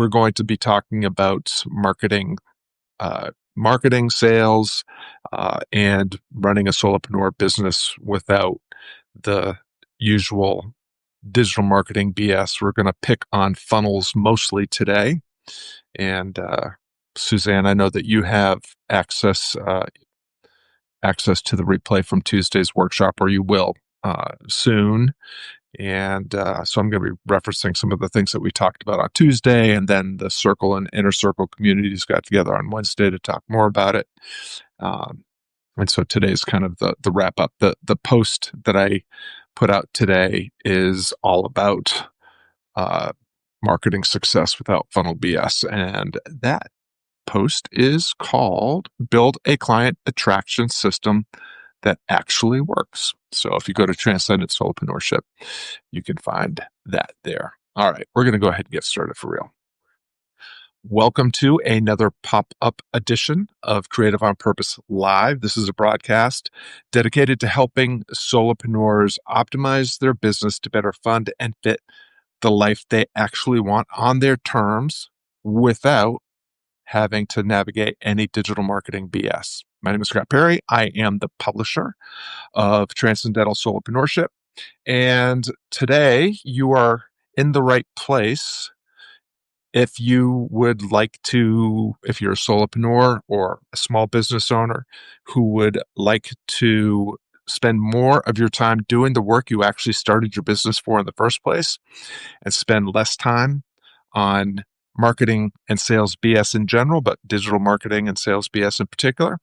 we're going to be talking about marketing, sales, and running a solopreneur business without the usual digital marketing BS. We're going to pick on funnels mostly today. And Suzanne, I know that you have access to the replay from Tuesday's workshop, or you will soon. And so I'm going to be referencing some of the things that we talked about on Tuesday, and then the Circle and Inner Circle communities got together on Wednesday to talk more about it. And so today's kind of the wrap up. The post that I put out today is all about marketing success without funnel BS, and that post is called "Build a Client Attraction System That Actually Works." So if you go to Transcendent Solopreneurship, you can find that there. All right, we're going to go ahead and get started for real. Welcome to another pop-up edition of Creative on Purpose Live. This is a broadcast dedicated to helping solopreneurs optimize their business to better fund and fit the life they actually want on their terms without having to navigate any digital marketing BS. My name is Scott Perry. I am the publisher of Transcendental Solopreneurship. And today you are in the right place if you would like to, if you're a solopreneur or a small business owner who would like to spend more of your time doing the work you actually started your business for in the first place and spend less time on marketing and sales BS in general, but digital marketing and sales BS in particular.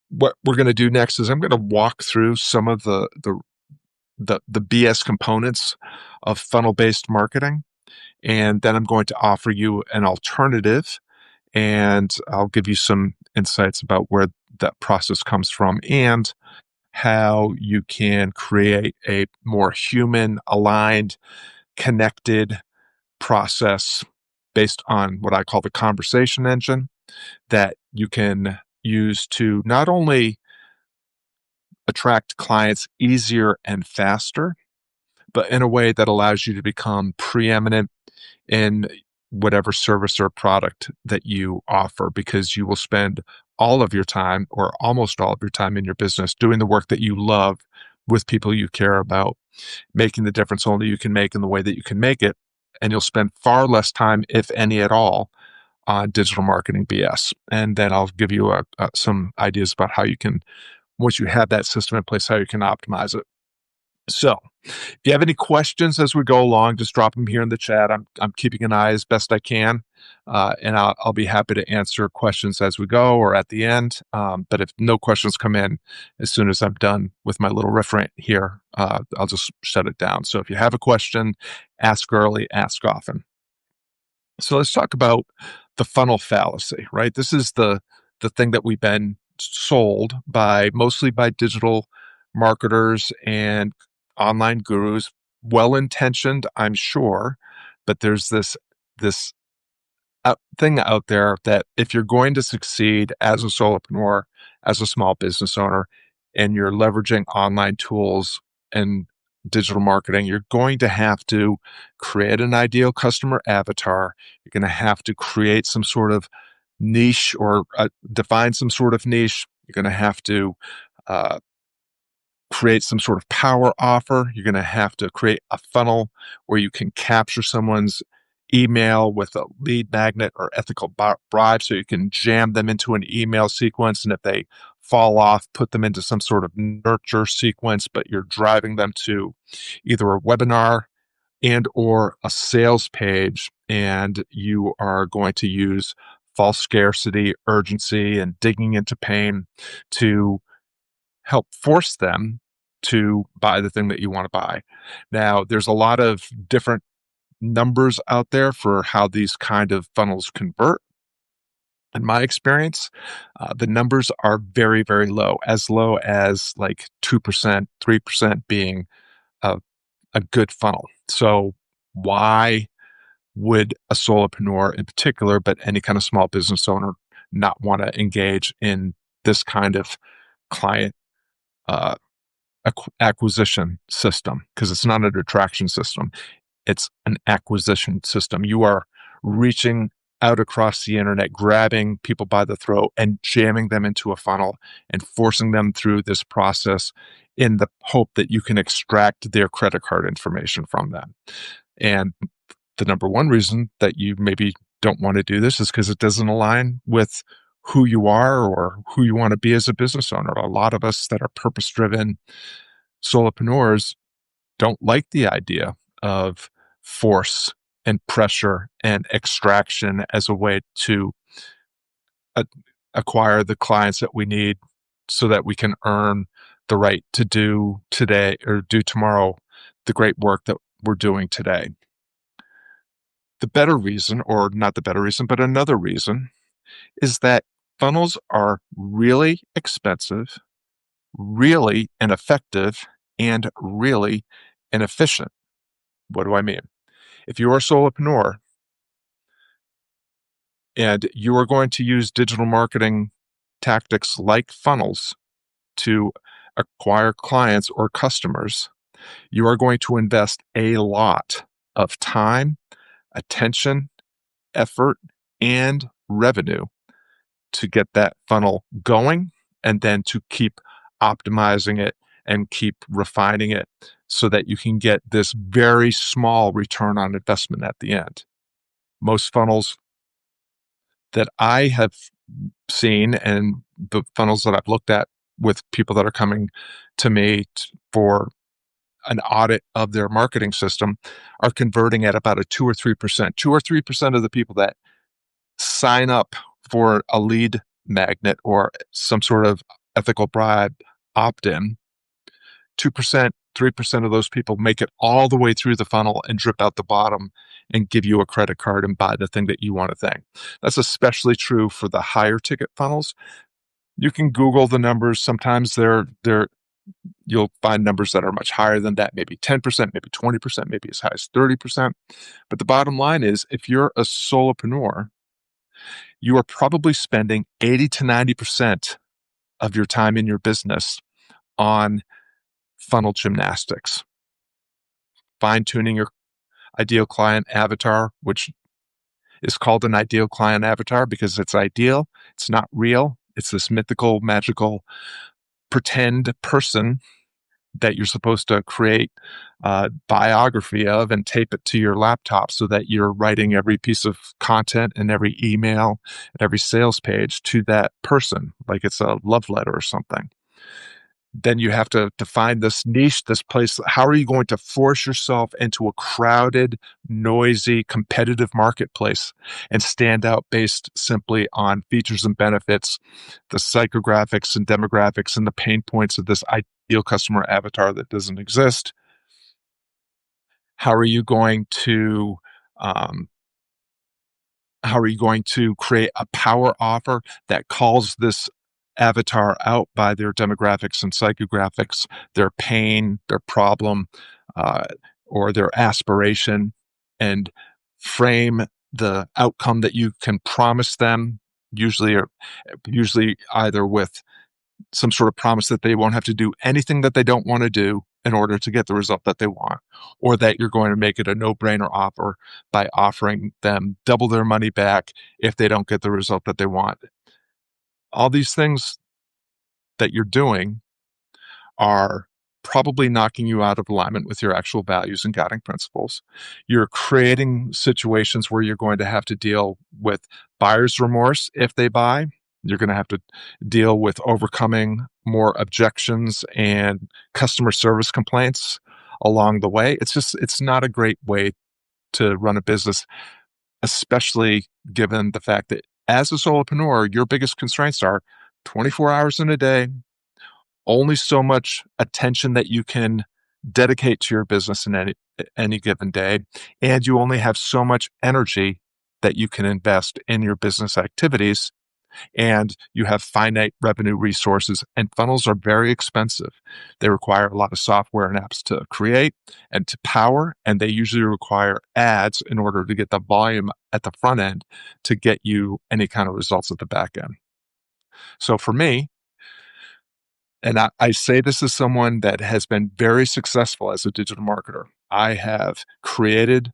What we're going to do next is I'm going to walk through some of the BS components of funnel-based marketing, and then I'm going to offer you an alternative, and I'll give you some insights about where that process comes from and how you can create a more human, aligned, connected process based on what I call the conversation engine that you can use to not only attract clients easier and faster, but in a way that allows you to become preeminent in whatever service or product that you offer, because you will spend all of your time or almost all of your time in your business doing the work that you love with people you care about, making the difference only you can make in the way that you can make it. And you'll spend far less time, if any at all, on digital marketing BS. And then I'll give you some ideas about how you can, once you have that system in place, how you can optimize it. So if you have any questions as we go along, just drop them here in the chat. I'm keeping an eye as best I can, and I'll be happy to answer questions as we go or at the end. But if no questions come in, as soon as I'm done with my little riff rant here, I'll just shut it down. So if you have a question, ask early, ask often. So let's talk about the funnel fallacy, right? This is the thing that we've been sold by, mostly by digital marketers and online gurus, well-intentioned, I'm sure, but there's this thing out there that if you're going to succeed as a solopreneur, as a small business owner, and you're leveraging online tools and digital marketing, you're going to have to create an ideal customer avatar. You're going to have to create some sort of niche or define some sort of niche. You're going to have to create some sort of power offer. You're going to have to create a funnel where you can capture someone's email with a lead magnet or ethical bribe, so you can jam them into an email sequence. And if they fall off, put them into some sort of nurture sequence, but you're driving them to either a webinar and or a sales page. And you are going to use false scarcity, urgency, and digging into pain to help force them to buy the thing that you want to buy. Now, there's a lot of different numbers out there for how these kind of funnels convert. In my experience, the numbers are very, very low as like 2%, 3% being a good funnel. So why would a solopreneur in particular, but any kind of small business owner, not want to engage in this kind of client acquisition system, because it's not an attraction system. It's an acquisition system. You are reaching out across the internet, grabbing people by the throat and jamming them into a funnel and forcing them through this process in the hope that you can extract their credit card information from them. And the number one reason that you maybe don't want to do this is because it doesn't align with who you are or who you want to be as a business owner. A lot of us that are purpose driven solopreneurs don't like the idea of force and pressure and extraction as a way to a- acquire the clients that we need so that we can earn the right to do today or do tomorrow the great work that we're doing today. The better reason, or not the better reason, but another reason, is that funnels are really expensive, really ineffective, and really inefficient. What do I mean? If you're a solopreneur and you are going to use digital marketing tactics like funnels to acquire clients or customers, you are going to invest a lot of time, attention, effort, and revenue to get that funnel going and then to keep optimizing it and keep refining it so that you can get this very small return on investment at the end. Most funnels that I have seen and the funnels that I've looked at with people that are coming to me for an audit of their marketing system are converting at about a 2 or 3%. 2 or 3% of the people that sign up for a lead magnet or some sort of ethical bribe opt-in, 2%, 3% of those people make it all the way through the funnel and drip out the bottom and give you a credit card and buy the thing that you want to think. That's especially true for the higher ticket funnels. You can Google the numbers. Sometimes you'll find numbers that are much higher than that, maybe 10%, maybe 20%, maybe as high as 30%. But the bottom line is if you're a solopreneur, you are probably spending 80 to 90% of your time in your business on funnel gymnastics, fine tuning your ideal client avatar, which is called an ideal client avatar because it's ideal. It's not real. It's this mythical, magical, pretend person that you're supposed to create a biography of and tape it to your laptop so that you're writing every piece of content and every email and every sales page to that person, like it's a love letter or something. Then you have to find this niche, this place. How are you going to force yourself into a crowded, noisy, competitive marketplace and stand out based simply on features and benefits, the psychographics and demographics and the pain points of this ideal customer avatar that doesn't exist? How are you going to um, how are you going to create a power offer that calls this avatar out by their demographics and psychographics, their pain, their problem, uh, or their aspiration, and frame the outcome that you can promise them, usually or usually either with some sort of promise that they won't have to do anything that they don't want to do in order to get the result that they want, or that you're going to make it a no-brainer offer by offering them double their money back if they don't get the result that they want. All these things that you're doing are probably knocking you out of alignment with your actual values and guiding principles. You're creating situations where you're going to have to deal with buyer's remorse if they buy. You're going to have to deal with overcoming more objections and customer service complaints along the way. It's not a great way to run a business, especially given the fact that as a solopreneur, your biggest constraints are 24 hours in a day, only so much attention that you can dedicate to your business in any given day, and you only have so much energy that you can invest in your business activities, and you have finite revenue resources, and funnels are very expensive. They require a lot of software and apps to create and to power, and they usually require ads in order to get the volume at the front end to get you any kind of results at the back end. So for me, And I say this as someone that has been very successful as a digital marketer. I have created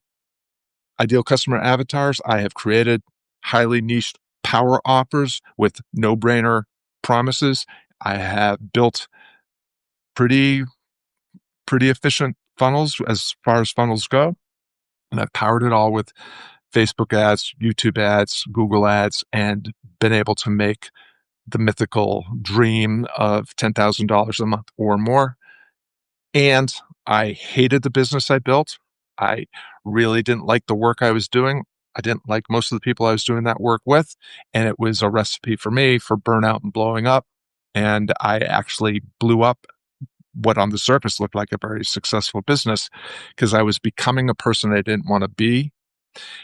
ideal customer avatars. I have created highly niched power offers with no-brainer promises. I have built pretty pretty efficient funnels as far as funnels go, and I've powered it all with Facebook ads, YouTube ads, Google ads, and been able to make the mythical dream of $10,000 a month or more. And I hated the business I built. I really didn't like the work I was doing. I didn't like most of the people I was doing that work with. And it was a recipe for me for burnout and blowing up. And I actually blew up what on the surface looked like a very successful business because I was becoming a person I didn't want to be.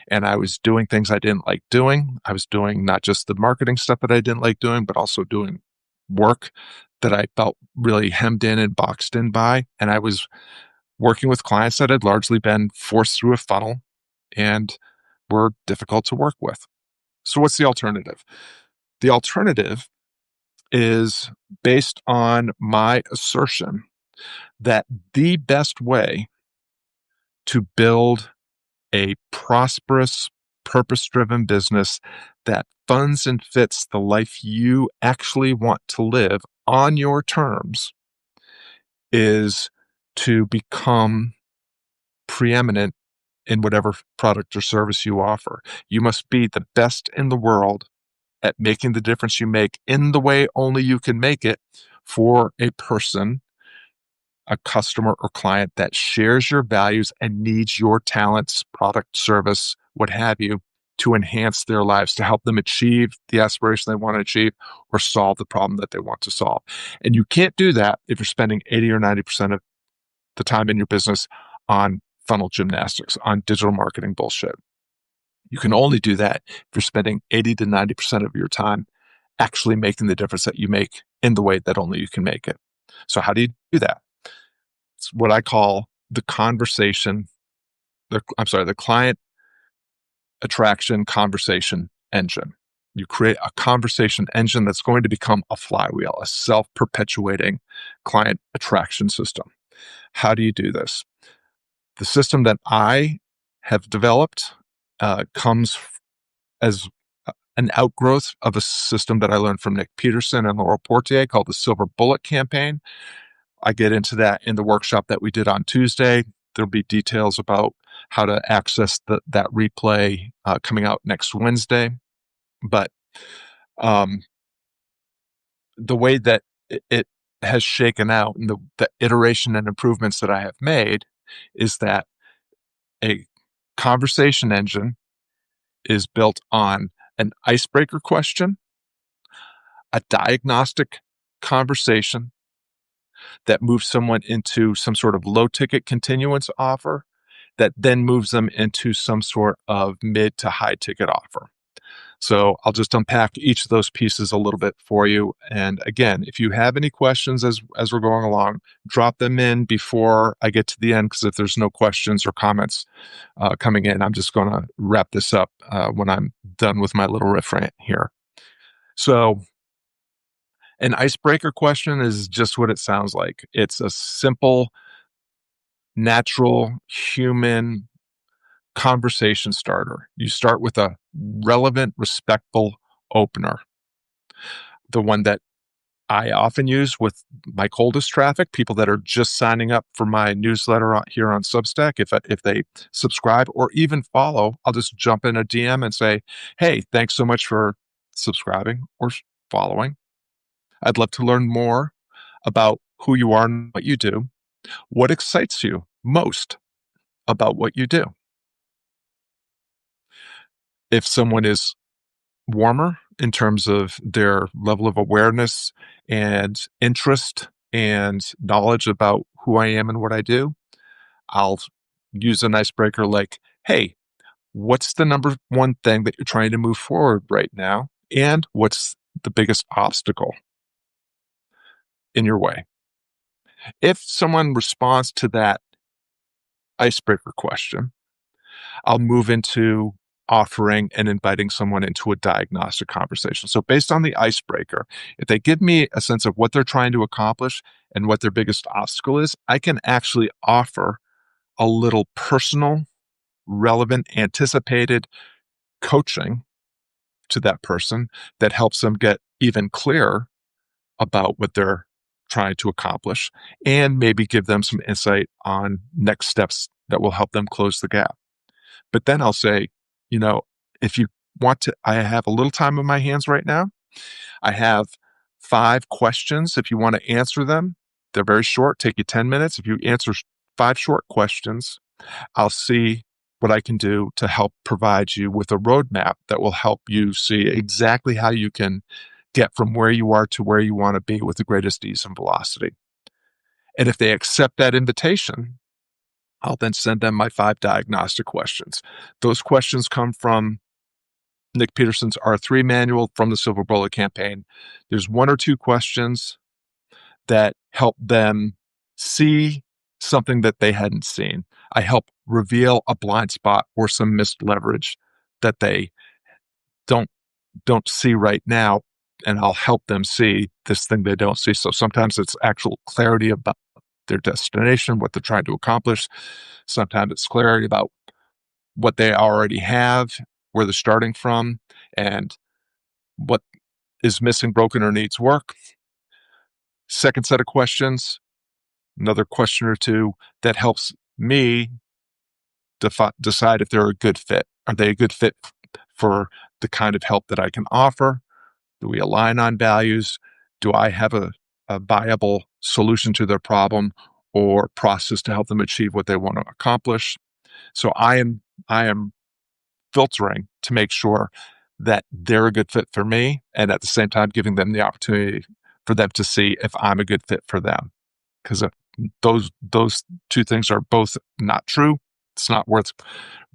And I was doing things I didn't like doing. I was doing not just the marketing stuff that I didn't like doing, but also doing work that I felt really hemmed in and boxed in by. And I was working with clients that had largely been forced through a funnel and were difficult to work with. So, what's the alternative? The alternative is based on my assertion that the best way to build a prosperous, purpose driven business that funds and fits the life you actually want to live on your terms is to become preeminent in whatever product or service you offer. You must be the best in the world at making the difference you make in the way only you can make it for a person, a customer or client that shares your values and needs your talents, product, service, what have you, to enhance their lives, to help them achieve the aspiration they want to achieve or solve the problem that they want to solve. And you can't do that if you're spending 80 or 90% of the time in your business on funnel gymnastics, on digital marketing bullshit. You can only do that if you're spending 80 to 90% of your time actually making the difference that you make in the way that only you can make it. So how do you do that? It's what I call the conversation, the client attraction conversation engine. You create a conversation engine that's going to become a flywheel, a self-perpetuating client attraction system. How do you do this? The system that I have developed comes as an outgrowth of a system that I learned from Nick Peterson and Laurel Portier called the Silver Bullet Campaign. I get into that in the workshop that we did on Tuesday. There'll be details about how to access that replay coming out next Wednesday. But the way that it has shaken out and the iteration and improvements that I have made is that a conversation engine is built on an icebreaker question, a diagnostic conversation that moves someone into some sort of low ticket continuance offer that then moves them into some sort of mid to high ticket offer. So I'll just unpack each of those pieces a little bit for you. And again, if you have any questions as we're going along, drop them in before I get to the end, because if there's no questions or comments coming in, I'm just going to wrap this up when I'm done with my little riff rant here. So an icebreaker question is just what it sounds like. It's a simple, natural, human conversation starter. You start with a relevant, respectful opener. The one that I often use with my coldest traffic, people that are just signing up for my newsletter here on Substack. If they subscribe or even follow, I'll just jump in a DM and say, "Hey, thanks so much for subscribing or following. I'd love to learn more about who you are and what you do. What excites you most about what you do?" If someone is warmer in terms of their level of awareness and interest and knowledge about who I am and what I do, I'll use an icebreaker like, "Hey, what's the number one thing that you're trying to move forward right now? And what's the biggest obstacle in your way?" If someone responds to that icebreaker question, I'll move into offering and inviting someone into a diagnostic conversation. So based on the icebreaker, if they give me a sense of what they're trying to accomplish and what their biggest obstacle is, I can actually offer a little personal, relevant, anticipated coaching to that person that helps them get even clearer about what they're trying to accomplish and maybe give them some insight on next steps that will help them close the gap. But then I'll say, you know, if you want to, I have a little time on my hands right now. I have 5 questions. If you want to answer them, they're very short, take you 10 minutes. If you answer 5 short questions, I'll see what I can do to help provide you with a roadmap that will help you see exactly how you can get from where you are to where you want to be with the greatest ease and velocity. And if they accept that invitation, I'll then send them my 5 diagnostic questions. Those questions come from Nick Peterson's R3 manual from the Silver Bullet campaign. There's 1 or 2 questions that help them see something that they hadn't seen. I help reveal a blind spot or some missed leverage that they don't see right now, and I'll help them see this thing they don't see. So sometimes it's actual clarity about their destination, what they're trying to accomplish. Sometimes it's clarity about what they already have, where they're starting from, and what is missing, broken, or needs work. Second set of questions, another question or 2 that helps me decide if they're a good fit. Are they a good fit for the kind of help that I can offer? Do we align on values? Do I have a viable solution to their problem or process to help them achieve what they want to accomplish? So I am filtering to make sure that they're a good fit for me, and at the same time giving them the opportunity for them to see if I'm a good fit for them. Because if those 2 things are both not true, it's not worth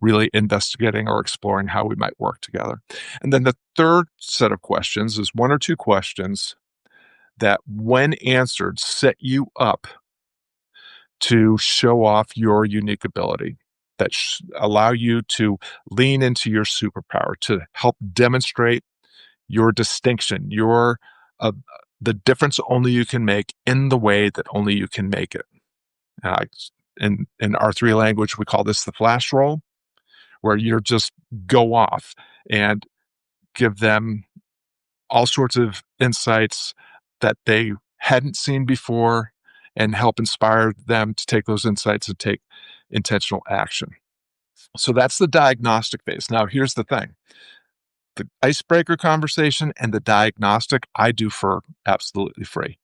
really investigating or exploring how we might work together. And then the third set of questions is 1 or 2 questions that, when answered, set you up to show off your unique ability, that allow you to lean into your superpower, to help demonstrate your distinction, your the difference only you can make in the way that only you can make it. In R3 language, we call this the flash roll, where you just go off and give them all sorts of insights that they hadn't seen before and help inspire them to take those insights and take intentional action. So that's the diagnostic phase. Now, here's the thing. The icebreaker conversation and the diagnostic I do for absolutely free.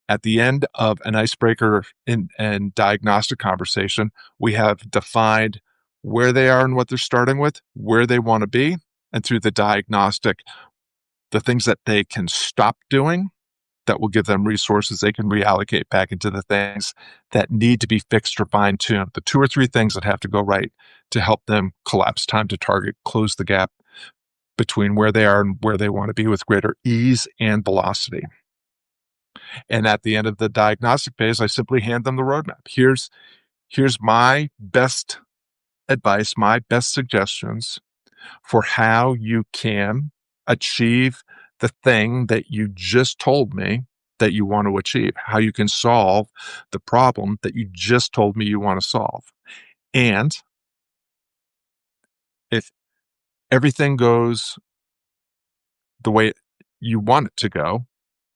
At the end of an icebreaker and diagnostic conversation, we have defined where they are and what they're starting with, where they want to be, and through the diagnostic, the things that they can stop doing that will give them resources they can reallocate back into the things that need to be fixed or fine-tuned. The 2 or 3 things that have to go right to help them collapse time to target, close the gap between where they are and where they want to be with greater ease and velocity. And at the end of the diagnostic phase, I simply hand them the roadmap. Here's my best advice, my best suggestions for how you can achieve the thing that you just told me that you want to achieve, how you can solve the problem that you just told me you want to solve. And if everything goes the way you want it to go,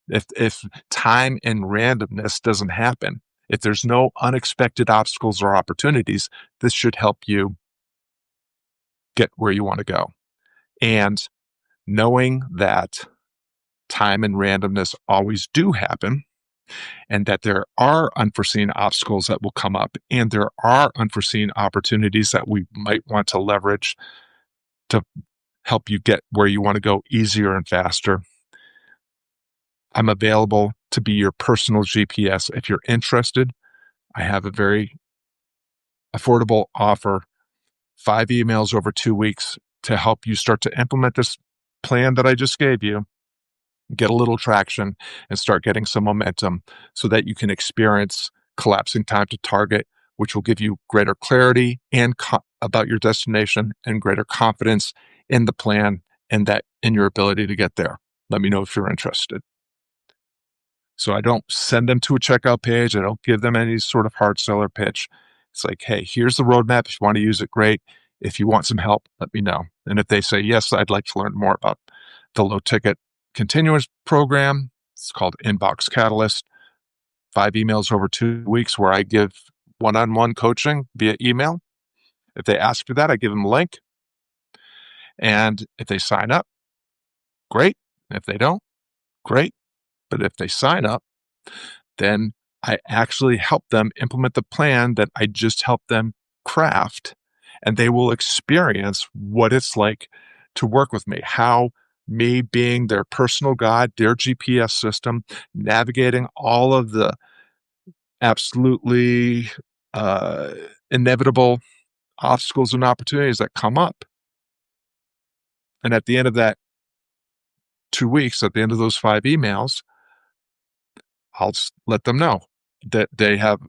if time and randomness doesn't happen, if there's no unexpected obstacles or opportunities, this should help you get where you want to go. And knowing that time and randomness always do happen, and that there are unforeseen obstacles that will come up, and there are unforeseen opportunities that we might want to leverage to help you get where you want to go easier and faster. I'm available to be your personal GPS. If you're interested, I have a very affordable offer, 5 emails over 2 weeks to help you start to implement this plan that I just gave you, get a little traction, and start getting some momentum so that you can experience collapsing time to target which will give you greater clarity and about your destination and greater confidence in the plan and that in your ability to get there. Let me know if you're interested. So I don't send them to a checkout page. I don't give them any sort of hard seller pitch. It's like, hey, here's the roadmap. If you want to use it, great. If you want some help, let me know. And if they say, yes, I'd like to learn more about the low ticket continuous program, it's called Inbox Catalyst. 5 emails over 2 weeks where I give one-on-one coaching via email. If they ask for that, I give them a link. And if they sign up, great. If they don't, great. But if they sign up, then I actually help them implement the plan that I just helped them craft. And they will experience what it's like to work with me, how me being their personal guide, their GPS system, navigating all of the absolutely uh, inevitable obstacles and opportunities that come up. And at the end of that 2 weeks, at the end of those 5 emails, I'll let them know that they have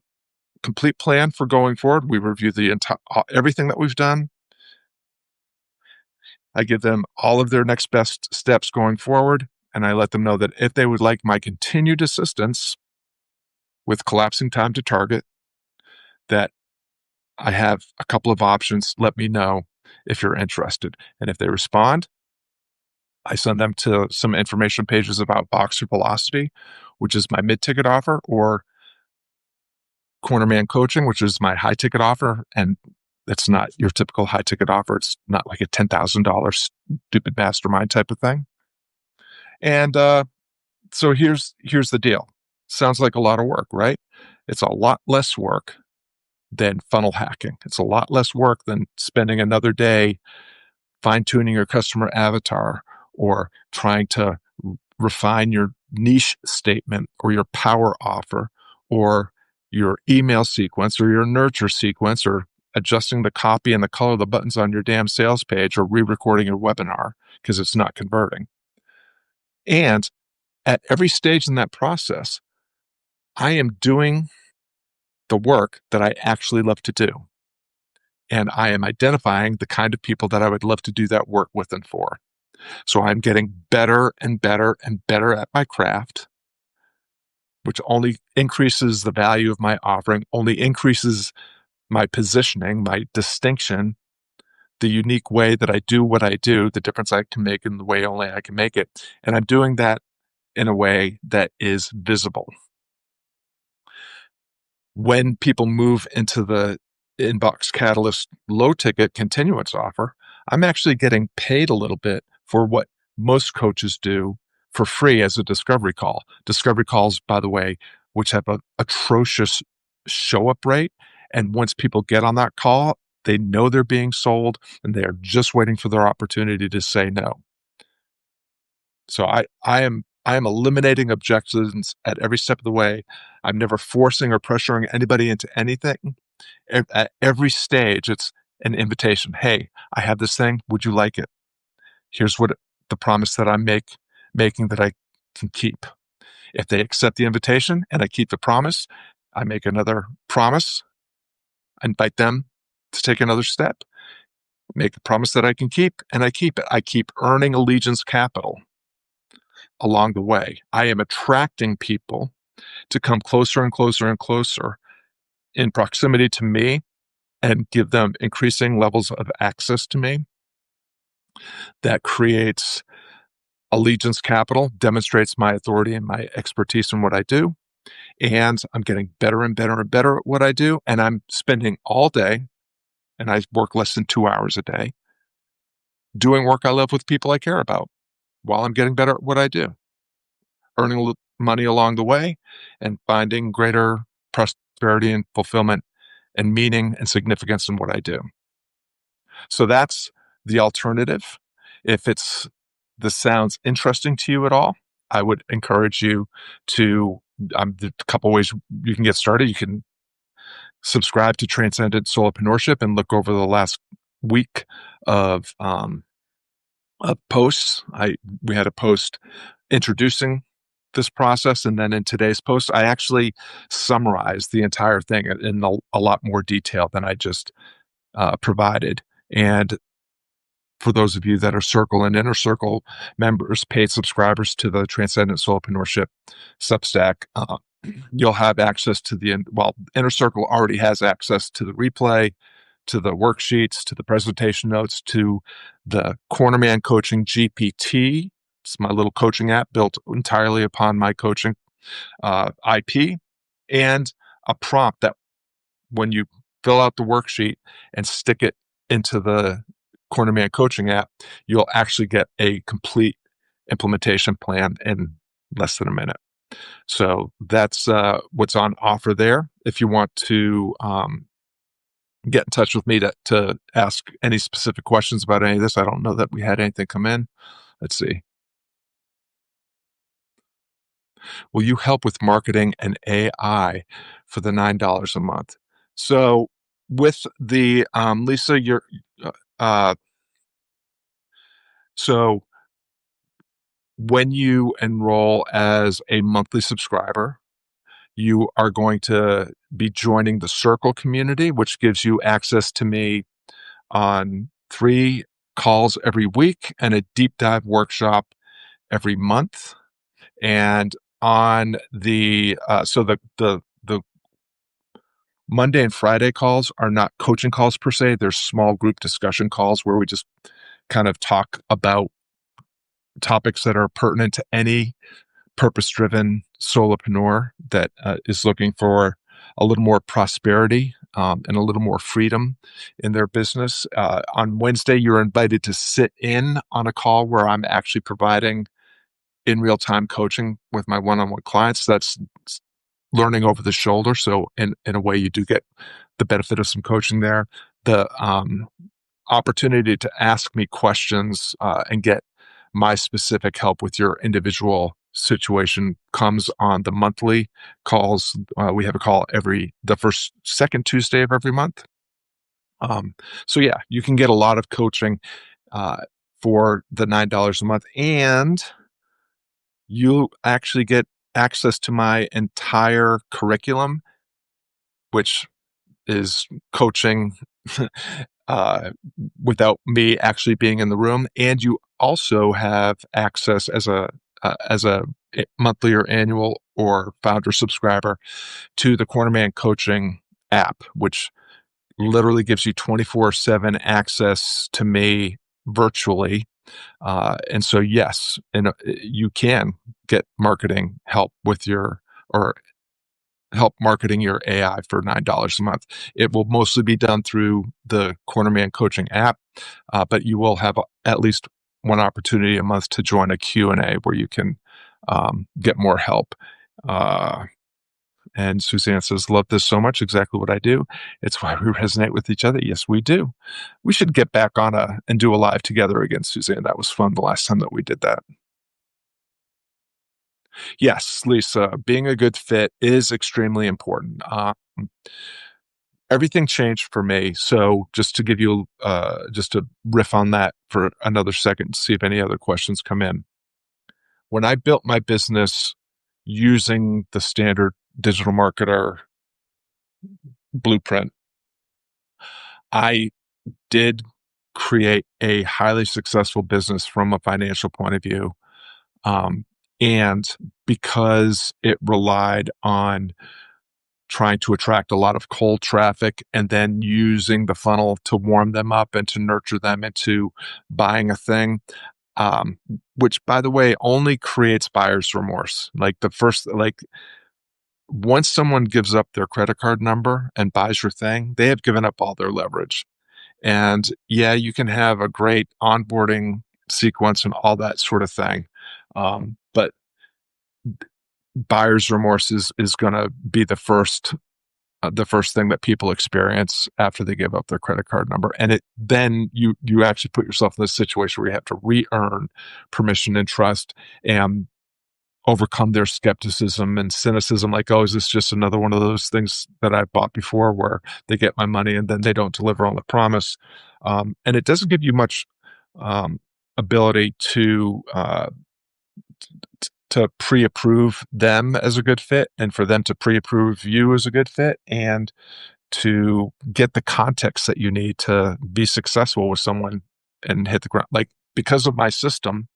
complete plan for going forward. We review the entire everything that we've done. I give them all of their next best steps going forward, and I let them know that if they would like my continued assistance with collapsing time to target, that I have a couple of options. Let me know if you're interested. And if they respond, I send them to some information pages about Boxer Velocity, which is my mid-ticket offer, or Cornerman Coaching, which is my high-ticket offer. And it's not your typical high-ticket offer. It's not like a $10,000 stupid mastermind type of thing. And so here's the deal. Sounds like a lot of work, right? It's a lot less work than funnel hacking. It's a lot less work than spending another day fine-tuning your customer avatar or trying to refine your niche statement or your power offer or your email sequence or your nurture sequence or adjusting the copy and the color of the buttons on your damn sales page or re-recording your webinar because it's not converting. And at every stage in that process, I am doing the work that I actually love to do. And I am identifying the kind of people that I would love to do that work with and for. So I'm getting better and better and better at my craft, which only increases the value of my offering, only increases my positioning, my distinction, the unique way that I do what I do, the difference I can make in the way only I can make it. And I'm doing that in a way that is visible. When people move into the Inbox Catalyst low ticket continuance offer, I'm actually getting paid a little bit for what most coaches do for free as a discovery call. Discovery calls, by the way, which have an atrocious show up rate. And once people get on that call, they know they're being sold and they're just waiting for their opportunity to say no. So I am eliminating objections at every step of the way. I'm never forcing or pressuring anybody into anything. At every stage, it's an invitation. Hey, I have this thing. Would you like it? Here's what the promise that I'm making that I can keep. If they accept the invitation and I keep the promise, I make another promise. I invite them to take another step. Make a promise that I can keep, and I keep it. I keep earning allegiance capital along the way. I am attracting people to come closer and closer and closer in proximity to me and give them increasing levels of access to me. That creates allegiance capital, demonstrates my authority and my expertise in what I do. And I'm getting better and better and better at what I do. And I'm spending all day, and I work less than 2 hours a day, doing work I love with people I care about while I'm getting better at what I do, earning money along the way and finding greater prosperity and fulfillment and meaning and significance in what I do. So that's the alternative. If this sounds interesting to you at all, I would encourage you to, there's a couple ways you can get started. You can subscribe to Transcendent Solopreneurship and look over the last week of posts. We had a post introducing this process, and then in today's post, I actually summarize the entire thing in a lot more detail than I just provided. And for those of you that are Circle and Inner Circle members, paid subscribers to the Transcendent Solopreneurship Substack, you'll have access to well, Inner Circle already has access to the replay, to the worksheets, to the presentation notes, to the Cornerman Coaching GPT. It's my little coaching app built entirely upon my coaching IP, and a prompt that when you fill out the worksheet and stick it into the Cornerman Coaching app, you'll actually get a complete implementation plan in less than a minute. So that's what's on offer there. If you want to get in touch with me to ask any specific questions about any of this, I don't know that we had anything come in. Let's see. Will you help with marketing and AI for the $9 a month? So with the Lisa, you're uh, so when you enroll as a monthly subscriber, you are going to be joining the Circle community, which gives you access to me on 3 calls every week and a deep dive workshop every month. And on the Monday and Friday calls are not coaching calls per se. They're small group discussion calls where we just kind of talk about topics that are pertinent to any purpose-driven solopreneur that is looking for a little more prosperity and a little more freedom in their business. On Wednesday, you're invited to sit in on a call where I'm actually providing in real-time coaching with my one-on-one clients. That's learning over the shoulder. So in a way, you do get the benefit of some coaching there. The opportunity to ask me questions and get my specific help with your individual situation comes on the monthly calls. We have a call the second Tuesday of every month. So yeah, you can get a lot of coaching for the $9 a month, and you actually get access to my entire curriculum, which is coaching uh, without me actually being in the room. And you also have access as a monthly or annual or founder subscriber to the Cornerman Coaching app, which literally gives you 24/7 access to me virtually. And so, yes, and you can get marketing help or help marketing your AI for $9 a month. It will mostly be done through the Cornerman Coaching app, but you will have at least one opportunity a month to join a Q&A where you can get more help. And Suzanne says, love this so much, exactly what I do. It's why we resonate with each other. Yes, we do. We should get back on and do a live together again, Suzanne. That was fun the last time that we did that. Yes, Lisa, being a good fit is extremely important. Everything changed for me. So just to give you, just to riff on that for another second, see if any other questions come in. When I built my business using the standard digital marketer blueprint, I did create a highly successful business from a financial point of view. Um, and because it relied on trying to attract a lot of cold traffic and then using the funnel to warm them up and to nurture them into buying a thing, um, which by the way only creates buyer's remorse. Once someone gives up their credit card number and buys your thing, they have given up all their leverage. And yeah, you can have a great onboarding sequence and all that sort of thing. But buyer's remorse is going to be the first thing that people experience after they give up their credit card number. And then you actually put yourself in this situation where you have to re-earn permission and trust and overcome their skepticism and cynicism. Like, oh, is this just another one of those things that I bought before where they get my money and then they don't deliver on the promise? And it doesn't give you much ability to pre-approve them as a good fit, and for them to pre-approve you as a good fit, and to get the context that you need to be successful with someone and hit the ground. Like, because of my system,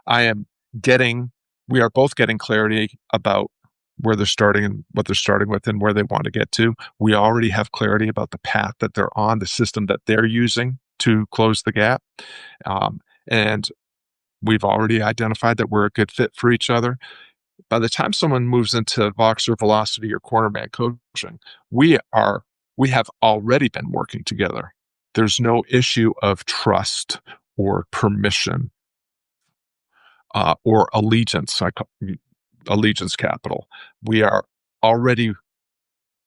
I am getting, we are both getting clarity about where they're starting and what they're starting with and where they want to get to. We already have clarity about the path that they're on, the system that they're using to close the gap. And we've already identified that we're a good fit for each other. By the time someone moves into Voxer, Velocity, or Cornerman coaching, we have already been working together. There's no issue of trust or permission or allegiance. Allegiance capital. We are already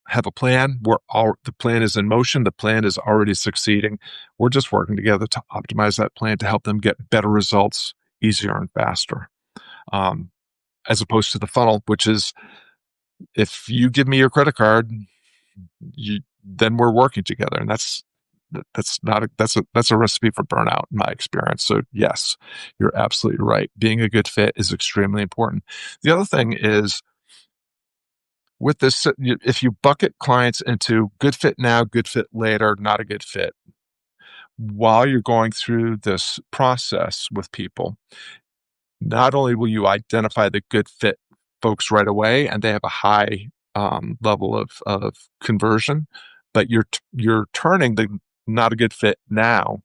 have a plan. The plan is in motion. The plan is already succeeding. We're just working together to optimize that plan to help them get better results easier and faster. As opposed to the funnel, which is, if you give me your credit card, then we're working together, and that's a recipe for burnout in my experience. So yes, you're absolutely right. Being a good fit is extremely important. The other thing is, with this, if you bucket clients into good fit now, good fit later, not a good fit, while you're going through this process with people, not only will you identify the good fit folks right away, and they have a high level of conversion, but you're turning the not a good fit now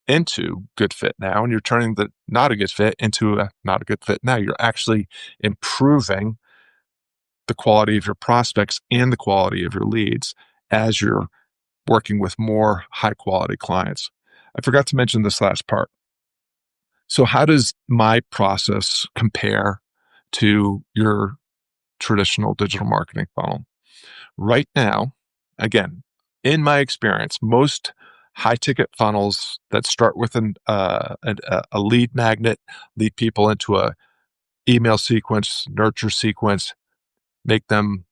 into good fit now, and you're turning the not a good fit into a not a good fit now. You're actually improving the quality of your prospects and the quality of your leads as you're working with more high quality clients. I forgot to mention this last part. So how does my process compare to your traditional digital marketing funnel? Right now, again, in my experience, most high ticket funnels that start with a lead magnet, lead people into a email sequence, nurture sequence, make them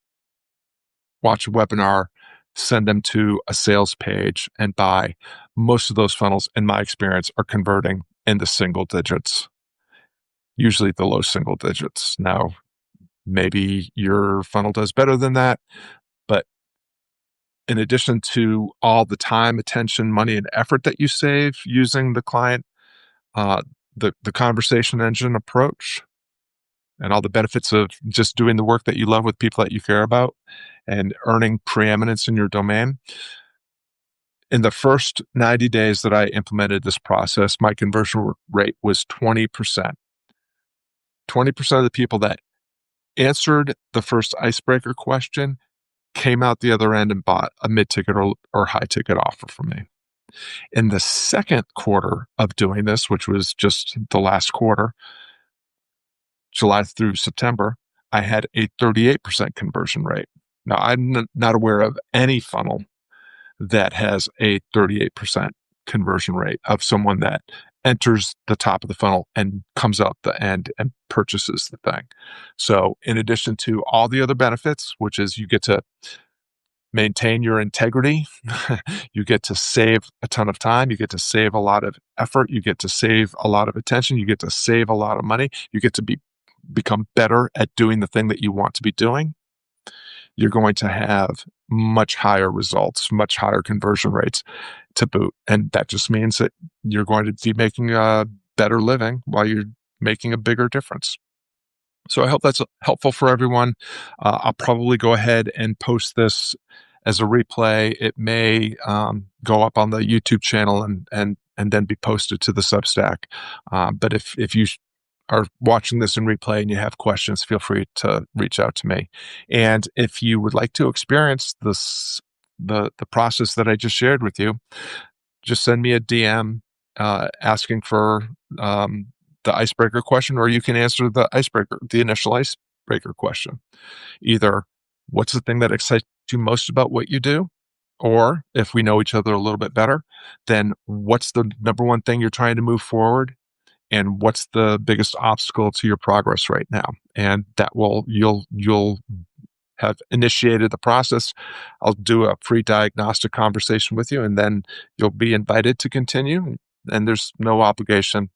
watch a webinar, send them to a sales page and buy. Most of those funnels, in my experience, are converting in the single digits, usually the low single digits. Now, maybe your funnel does better than that, but in addition to all the time, attention, money, and effort that you save using the client, uh, the conversation engine approach, and all the benefits of just doing the work that you love with people that you care about and earning preeminence in your domain. In the first 90 days that I implemented this process, my conversion rate was 20%. 20% of the people that answered the first icebreaker question came out the other end and bought a mid-ticket or high-ticket offer from me. In the second quarter of doing this, which was just the last quarter, July through September, I had a 38% conversion rate. Now, I'm not aware of any funnel that has a 38% conversion rate of someone that enters the top of the funnel and comes out the end and purchases the thing. So in addition to all the other benefits, which is you get to maintain your integrity, you get to save a ton of time, you get to save a lot of effort, you get to save a lot of attention, you get to save a lot of money, you get to become better at doing the thing that you want to be doing, you're going to have much higher results, much higher conversion rates to boot. And that just means that you're going to be making a better living while you're making a bigger difference. So I hope that's helpful for everyone. I'll probably go ahead and post this as a replay. It may go up on the YouTube channel and then be posted to the Substack. But if you are watching this in replay and you have questions, feel free to reach out to me. And if you would like to experience the process that I just shared with you, just send me a DM asking for the icebreaker question, or you can answer the initial icebreaker question. Either, what's the thing that excites you most about what you do? Or if we know each other a little bit better, then what's the number one thing you're trying to move forward? And what's the biggest obstacle to your progress right now? And that you'll have initiated the process. I'll do a free diagnostic conversation with you, and then you'll be invited to continue. And there's no obligation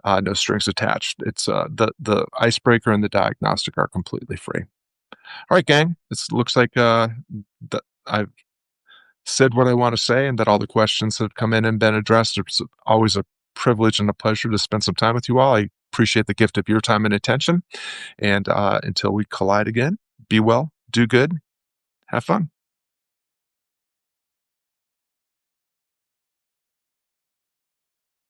no strings attached. It's the icebreaker and the diagnostic are completely free. All right, gang. It looks like that I've said what I want to say, and that all the questions have come in and been addressed. It's always a privilege and a pleasure to spend some time with you all. I appreciate the gift of your time and attention. And until we collide again, be well, do good, have fun.